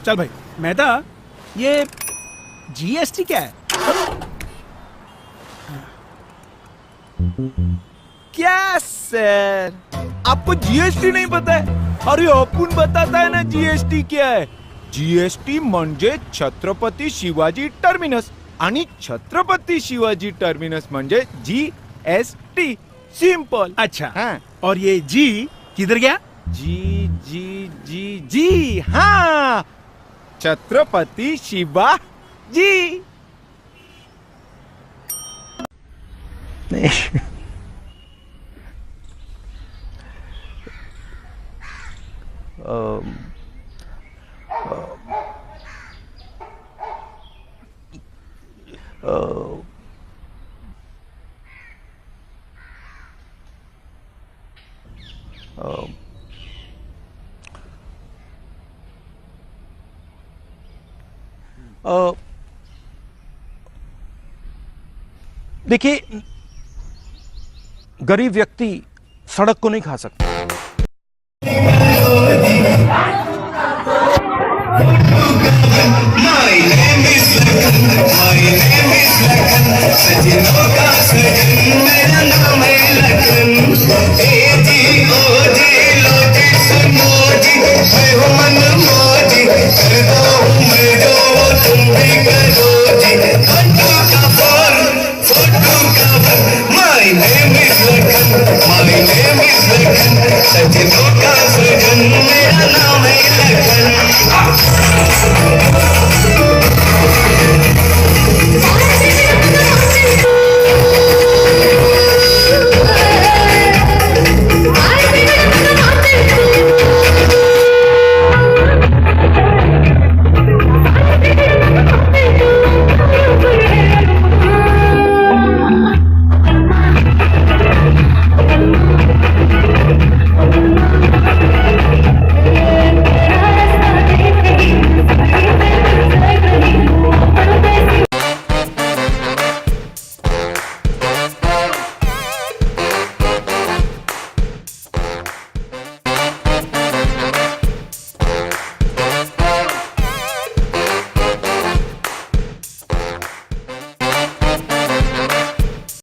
चल भाई मेहता, ये जीएसटी क्या है? क्या सर, आपको जीएसटी नहीं पता है? अरे अपन बताता है ना जीएसटी क्या है. जीएसटी म्हणजे छत्रपती शिवाजी टर्मिनस आणि छत्रपती शिवाजी टर्मिनस म्हणजे जीएसटी. सिंपल. अच्छा. हाँ. और ये जी किधर गया? जी जी जी जी हाँ, छत्रपती शिवाजी. नहीं. देखिए, गरीब व्यक्ति सड़क को नहीं खा सकता. सजनों का सजन मेरा नाम है लखन.